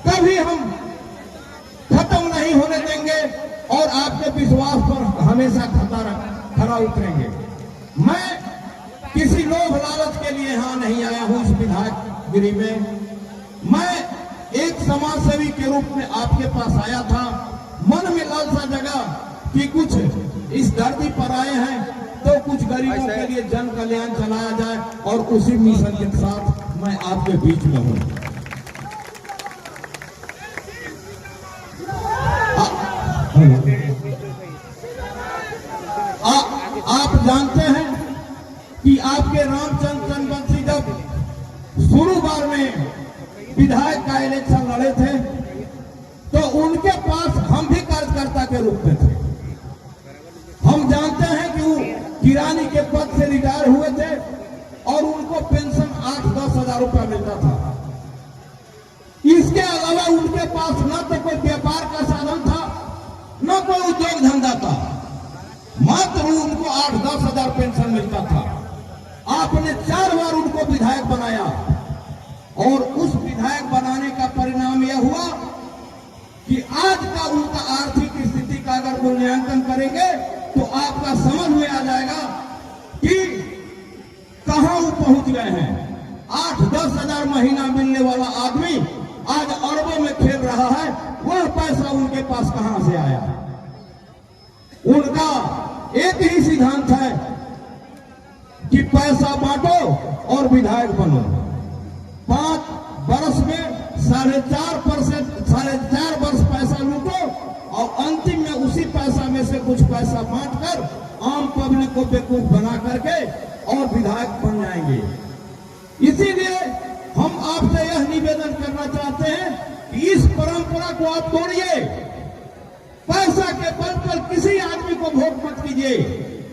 कभी हम खत्म नहीं होने देंगे और आपके विश्वास पर हमेशा खरा उतरेंगे। मैं किसी लोभ लालच के लिए यहां नहीं आया हूं इस विधायकगिरी में। मैं एक समाज सेवी के रूप में आपके पास आया था। मन में लालसा जगा कि कुछ इस धरती पर आए हैं तो कुछ गरीबों के लिए जन कल्याण चलाया जाए, और उसी मिशन के साथ मैं आपके बीच में हूं। आप जानते हैं कि आपके रामचंद्र चंद्रवंशी जब शुरू बार में विधायक का इलेक्शन लड़े थे तो उनके पास हम भी कार्यकर्ता के रूप में थे। हम जानते हैं कि वो किरानी के पद से रिटायर हुए थे और उनको पेंशन 8-10 हजार रुपया मिलता था। इसके अलावा उनके पास न तो कोई व्यापार का साधन था न कोई उद्योग धंधा था, मात्र उनको 8-10 हजार पेंशन मिलता था। आपने 4 बार उनको विधायक बनाया और उस विधायक बनाने का परिणाम यह हुआ कि आज का उनका आर्थिक स्थिति का अगर मूल्यांकन करेंगे तो आपका समझ में आ जाएगा कि कहां वो पहुंच गए हैं। 8-10 हजार महीना मिलने वाला आदमी आज अरबों में खेल रहा है। वह पैसा उनके पास कहां से आया? उनका एक ही सिद्धांत है कि पैसा बांटो और विधायक बनो। 5 वर्ष में 4.5 वर्ष पैसा लूटो और अंतिम में उसी पैसा में से कुछ पैसा बांटकर आम पब्लिक को बेवकूफ बना करके और विधायक बन जाएंगे। इसीलिए हम आपसे यह निवेदन करना चाहते हैं कि इस परंपरा को आप तोड़िए। पैसा के बल पर किसी आदमी को वोट मत कीजिए।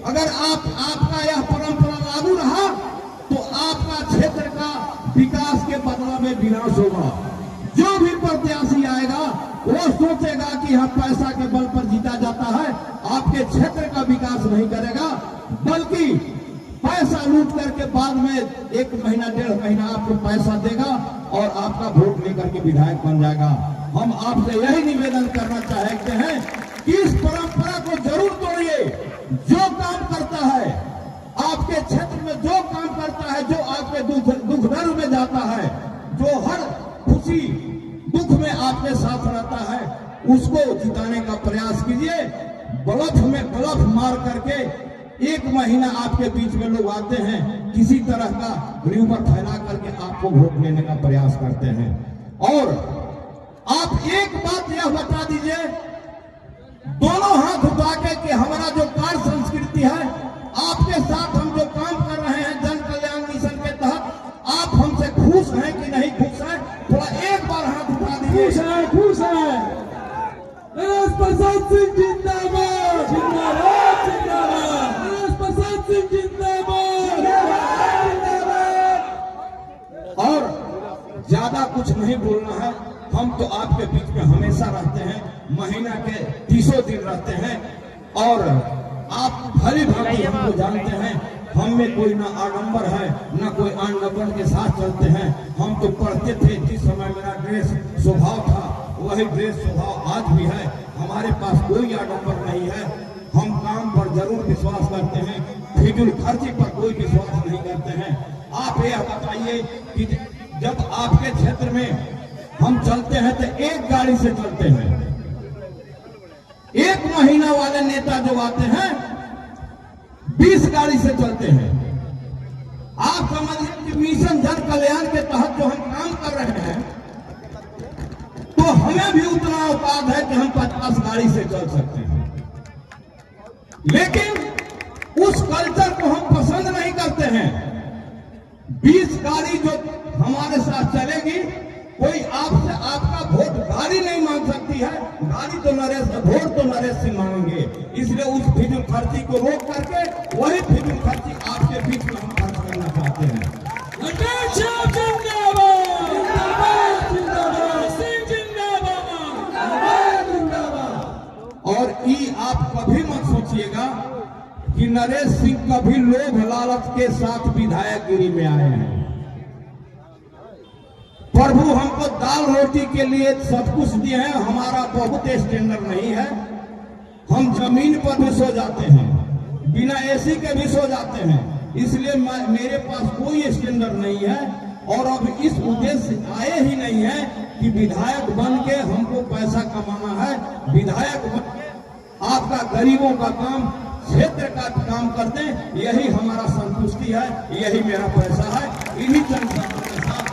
अगर आपका यह परंपरा लागू रहा तो आपका क्षेत्र का विकास के बदला में विनाश होगा। जो भी प्रत्याशी आएगा वो सोचेगा कि यह पैसा के बल पर जीता जाता है, आपके क्षेत्र का विकास नहीं करेगा, बल्कि पैसा लूट करके बाद में 1 महीना 1.5 महीना आपको पैसा देगा और आपका वोट लेकर के विधायक बन जाएगा। हम आपसे यही निवेदन करना चाहते हैं कि इस परंपरा को जरूर तोड़िए। जो काम करता है आपके क्षेत्र में, जो काम करता है, जो आपके दुख दर्द में जाता है, जो हर खुशी दुख में आपके साथ रहता है, उसको जिताने का प्रयास कीजिए। ब्लफ में ब्लफ मार करके 1 महीना आपके बीच में लोग आते हैं, किसी तरह का र्यूमर फैला करके आपको वोट लेने का प्रयास करते हैं। और आप एक बात यह बता दीजिए, दोनों हाथ उठा के कि हमारा जो कार्य संस्कृति है, आपके साथ हम जो काम कर रहे हैं जन कल्याण मिशन के तहत, आप हमसे खुश हैं कि नहीं खुश हैं? थोड़ा एक बार हाथ उठा दीजिए। खुश है, खुश है। नरेश प्रसाद सिंह जिंदाबाद, जिंदाबाद, जिंदाबाद। नरेश प्रसाद सिंह जिंदाबाद, जिंदाबाद। और ज्यादा कुछ नहीं बोलना है। हम तो आपके बीच में हमेशा रहते हैं, महीना के 30 दिन रहते हैं और आप भली भांति हमको जानते हैं। हम में कोई ना आडंबर है ना कोई आडंबर के साथ चलते हैं। हम तो पढ़ते थे, जिस समय मेरा ड्रेस स्वभाव था वही ड्रेस स्वभाव आज भी है। हमारे पास कोई आडंबर नहीं है। हम काम पर जरूर विश्वास करते हैं, फिजूल खर्ची पर कोई विश्वास नहीं करते हैं। आप यह बताइए कि जब आपके क्षेत्र में हम चलते हैं तो एक गाड़ी से चलते हैं। 1 महीना वाले नेता जो आते हैं 20 गाड़ी से चलते हैं। आप समझिए कि मिशन जन कल्याण के तहत जो हम काम कर रहे हैं तो हमें भी उतना औकात है कि हम 50 गाड़ी से चल सकते हैं। लेकिन उस कल्चर को हम पसंद नहीं करते हैं। 20 गाड़ी जो हमारे साथ चलेगी, कोई आपसे आपका वोट गाड़ी नहीं मांग सकती है। गाड़ी तो वोट तो नरेश सिंह मांगेंगे। इसलिए उस फिजूल खर्ची को रोक करके वही फिजूल खर्ची आपके बीच में हम खर्च करना चाहते हैं। और ये आप कभी मत सोचिएगा कि नरेश सिंह कभी लोभ लालच के साथ विधायकगिरी में आए हैं। प्रभु हमको दाल रोटी के लिए सब कुछ दिए हैं, हमारा बहुत स्टैंडर्ड नहीं है। हम जमीन पर भी सो जाते हैं, बिना एसी के भी सो जाते हैं, इसलिए मेरे पास कोई स्टैंडर्ड नहीं है। और अब इस उद्देश्य से आए ही नहीं है कि विधायक बन के हमको पैसा कमाना है। विधायक बन के आपका गरीबों का काम, क्षेत्र का काम करते हैं, यही हमारा संतुष्टि है, यही मेरा पैसा है। इन्हीं चंद के साथ